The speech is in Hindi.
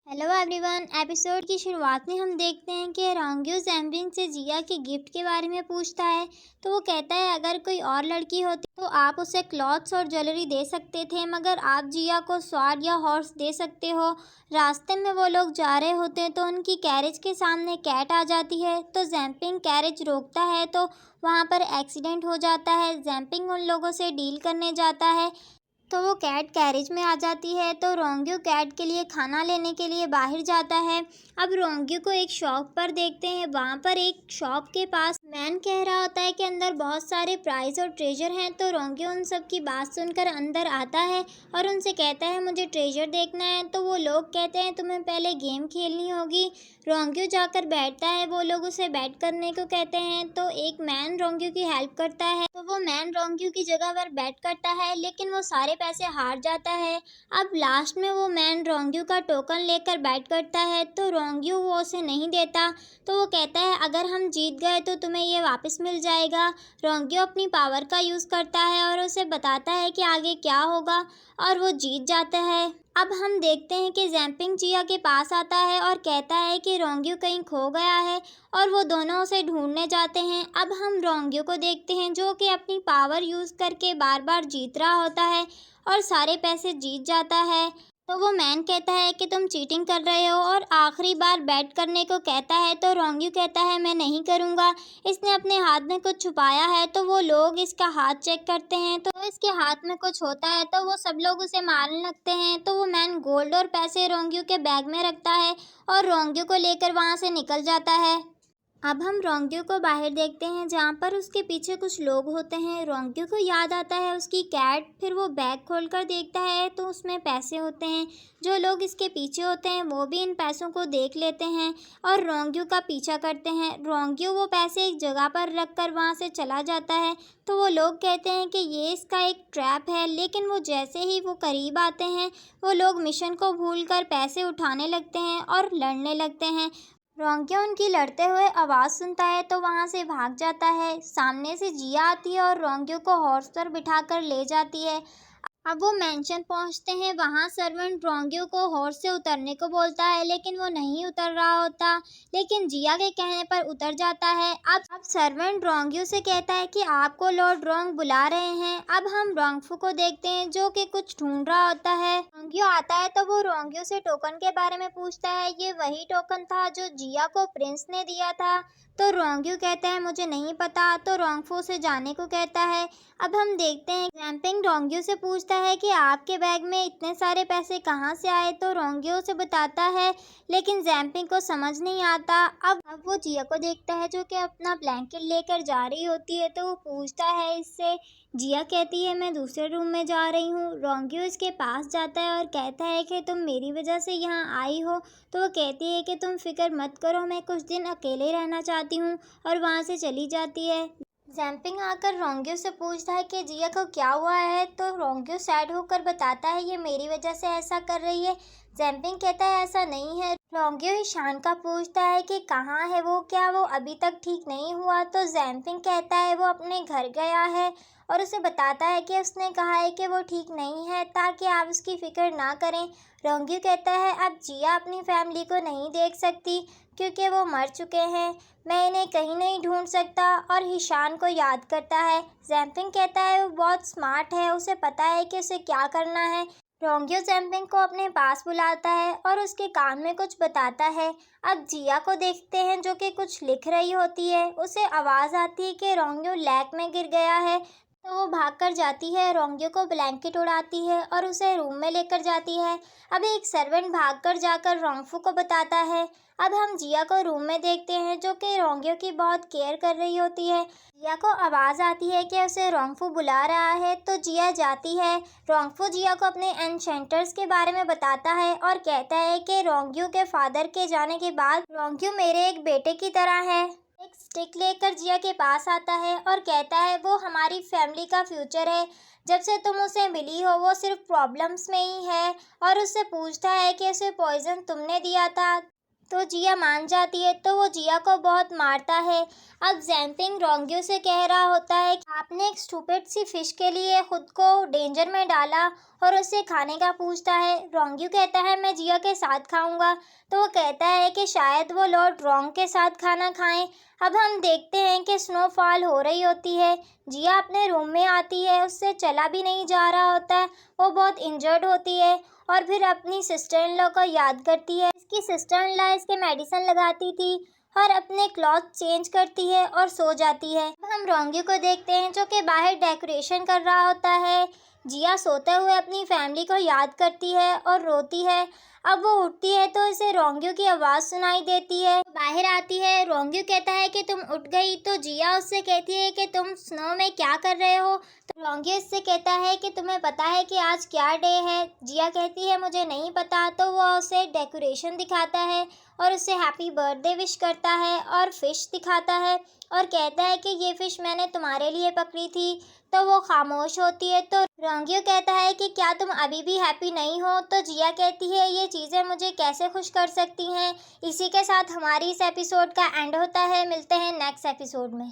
Hello everyone. एपिसोड की शुरुआत में हम देखते हैं कि रोंग्यो जैम्पिंग से जिया के गिफ्ट के बारे में पूछता है। तो वो कहता है अगर कोई और लड़की होती तो आप उसे क्लॉथ्स और ज्वेलरी दे सकते थे, मगर आप जिया को स्वॉर्ड या हॉर्स दे सकते हो। रास्ते में वो लोग जा रहे होते हैं तो उनकी कैरेज के सामने कैट आ जाती है। तो जैम्पिंग कैरेज रोकता है तो वहाँ पर एक्सीडेंट हो जाता है। जैम्पिंग उन लोगों से डील करने जाता है तो वो कैट कैरेज में आ जाती है। तो रोंग्यू कैट के लिए खाना लेने के लिए बाहर जाता है। अब रोंग्यू को एक शॉप पर देखते हैं। वहाँ पर एक शॉप के पास मैन कह रहा होता है कि अंदर बहुत सारे प्राइज और ट्रेजर हैं। तो रोंग्यू उन सब की बात सुनकर अंदर आता है और उनसे कहता है मुझे ट्रेजर देखना है। तो वो लोग कहते हैं तुम्हें पहले गेम खेलनी होगी। रोंग्यू जाकर बैठता है। वो लोग उसे बैट करने को कहते हैं तो एक मैन रोंग्यू की हेल्प करता है। तो वो मैन रोंग्यू की जगह पर बैट करता है, लेकिन वो सारे पैसे हार जाता है। अब लास्ट में वो मैन रोंग्यू का टोकन लेकर बैट करता है तो रोंग्यू वो उसे नहीं देता। तो वो कहता है अगर हम जीत गए तो तुम्हें ये वापस मिल जाएगा। रोंग्यू अपनी पावर का यूज़ करता है और उसे बताता है कि आगे क्या होगा और वो जीत जाता है। अब हम देखते हैं कि जैम्पिंग जिया के पास आता है और कहता है कि रोंग्यू कहीं खो गया है और वो दोनों उसे ढूंढने जाते हैं। अब हम रोंग्यू को देखते हैं जो कि अपनी पावर यूज़ करके बार बार जीत रहा होता है और सारे पैसे जीत जाता है। तो वो मैन कहता है कि तुम चीटिंग कर रहे हो और आखिरी बार बैट करने को कहता है। तो रोंग्यू कहता है मैं नहीं करूँगा, इसने अपने हाथ में कुछ छुपाया है। तो वो लोग इसका हाथ चेक करते हैं तो इसके हाथ में कुछ होता है। तो वो सब लोग उसे मारने लगते हैं। तो वो मैन गोल्ड और पैसे रोंग्यू के बैग में रखता है और रोंग्यू को लेकर वहाँ से निकल जाता है। अब हम रोंग्यू को बाहर देखते हैं जहाँ पर उसके पीछे कुछ लोग होते हैं। रोंग्यू को याद आता है उसकी कैट। फिर वो बैग खोलकर देखता है तो उसमें पैसे होते हैं। जो लोग इसके पीछे होते हैं वो भी इन पैसों को देख लेते हैं और रोंग्यू का पीछा करते हैं। रोंग्यू वो पैसे एक जगह पर रख कर वहाँ से चला जाता है। तो वो लोग कहते हैं कि ये इसका एक ट्रैप है, लेकिन वो जैसे ही वो करीब आते हैं वो लोग मिशन को भूलकर पैसे उठाने लगते हैं और लड़ने लगते हैं। रोंग्यू उनकी लड़ते हुए आवाज़ सुनता है तो वहाँ से भाग जाता है। सामने से जिया आती है और रोंग्यू को हॉर्स पर बिठाकर ले जाती है। अब वो मेंशन पहुंचते हैं। वहाँ सर्वेंट रोंग्यू को हॉर्स से उतरने को बोलता है, लेकिन वो नहीं उतर रहा होता, लेकिन जिया के कहने पर उतर जाता है। अब सर्वेंट रोंग्यू से कहता है कि आपको लॉर्ड रोंग बुला रहे हैं। अब हम रोंगफू को देखते हैं जो कि कुछ ढूंढ रहा होता है। रोंग्यू आता है तो वो रोंग्यू से टोकन के बारे में पूछता है। ये वही टोकन था जो जिया को प्रिंस ने दिया था। तो रोंग्यू कहता है मुझे नहीं पता। तो रोंगफू से जाने को कहता है। अब हम देखते हैं जैम्पिंग रोंग्यू से पूछता है कि आपके बैग में इतने सारे पैसे कहाँ से आए। तो रोंग्यू उसे बताता है, लेकिन जैम्पिंग को समझ नहीं आता। अब वो जिया को देखता है जो कि अपना ब्लैंकेट लेकर जा रही होती है। तो वो पूछता है इससे। जिया कहती है मैं दूसरे रूम में जा रही हूँ। रोंग्यू इसके पास जाता है और कहता है कि तुम मेरी वजह से यहाँ आई हो। तो वो कहती है कि तुम फिक्र मत करो, मैं कुछ दिन अकेले रहना चाहती हूँ, और वहाँ से चली जाती है। जैम्पिंग आकर रोंग्यू से पूछता है कि जिया को क्या हुआ है। तो रोंग्यू सैड होकर बताता है ये मेरी वजह से ऐसा कर रही है। जैम्पिंग कहता है ऐसा नहीं है। रोंग्यू ईशान का पूछता है कि कहाँ है वो, क्या वो अभी तक ठीक नहीं हुआ। तो जैम्पिंग कहता है वो अपने घर गया है और उसे बताता है कि उसने कहा है कि वो ठीक नहीं है ताकि आप उसकी फ़िक्र ना करें। रोंग्यू कहता है अब जिया अपनी फैमिली को नहीं देख सकती क्योंकि वो मर चुके हैं। मैं इन्हें कहीं नहीं ढूंढ सकता, और हिशान को याद करता है। जैम्पिंग कहता है वो बहुत स्मार्ट है, उसे पता है कि उसे क्या करना है। रोंग्यू जैम्पिंग को अपने पास बुलाता है और उसके कान में कुछ बताता है। अब जिया को देखते हैं जो कि कुछ लिख रही होती है। उसे आवाज़ आती है कि रोंग्यू लैक में गिर गया है। तो वो भागकर जाती है, रोंग्यू को ब्लैंकेट उड़ाती है और उसे रूम में लेकर जाती है। अब एक सर्वेंट भागकर जाकर रोंगफू को बताता है। अब हम जिया को रूम में देखते हैं जो कि रोंग्यू की बहुत केयर कर रही होती है। जिया को आवाज़ आती है कि उसे रोंगफू बुला रहा है। तो जिया जाती है। रोंगफू जिया को अपने एन्चेंटर्स के बारे में बताता है और कहता है कि रोंग्यू के फादर के जाने के बाद रोंग्यू मेरे एक बेटे की तरह है। एक स्टिक लेकर जिया के पास आता है और कहता है वो हमारी फैमिली का फ्यूचर है। जब से तुम उसे मिली हो वो सिर्फ प्रॉब्लम्स में ही है, और उससे पूछता है कि उसे पॉइजन तुमने दिया था। तो जिया मान जाती है, तो वो जिया को बहुत मारता है। अब जैनपिंग रोंग्यू से कह रहा होता है कि आपने एक स्टूपिड सी फिश के लिए खुद को डेंजर में डाला, और उसे खाने का पूछता है। रोंग्यू कहता है मैं जिया के साथ खाऊंगा, तो वो कहता है कि शायद वो लॉर्ड रोंग के साथ खाना खाएं। अब हम देखते हैं कि स्नोफॉल हो रही होती है। जिया अपने रूम में आती है, उससे चला भी नहीं जा रहा होता है, वो बहुत इंजर्ड होती है और फिर अपनी सिस्टर इन लॉ को याद करती है। इसकी सिस्टर इन लॉ इसके मेडिसिन लगाती थी और अपने क्लॉथ चेंज करती है और सो जाती है। अब हम रोंग्यू को देखते हैं जो कि बाहर डेकोरेशन कर रहा होता है। जिया सोते हुए अपनी फैमिली को याद करती है और रोती है। अब वो उठती है तो इसे रोंग्यू की आवाज़ सुनाई देती है। बाहर आती है, रोंग्यू कहता है कि तुम उठ गई, तो जिया उससे कहती है कि तुम स्नो में क्या कर रहे हो। तो रोंग्यू इससे कहता है कि तुम्हें पता है कि आज क्या डे है। जिया कहती है मुझे नहीं पता, तो वो उसे डेकोरेशन दिखाता है और उसे हैप्पी बर्थडे विश करता है और फिश दिखाता है और कहता है कि ये फ़िश मैंने तुम्हारे लिए पकड़ी थी। तो वो खामोश होती है। तो रोंग्यू कहता है कि क्या तुम अभी भी हैप्पी नहीं हो। तो जिया कहती है ये चीज़ें मुझे कैसे खुश कर सकती हैं। इसी के साथ हमारी इस एपिसोड का एंड होता है। मिलते हैं नेक्स्ट एपिसोड में।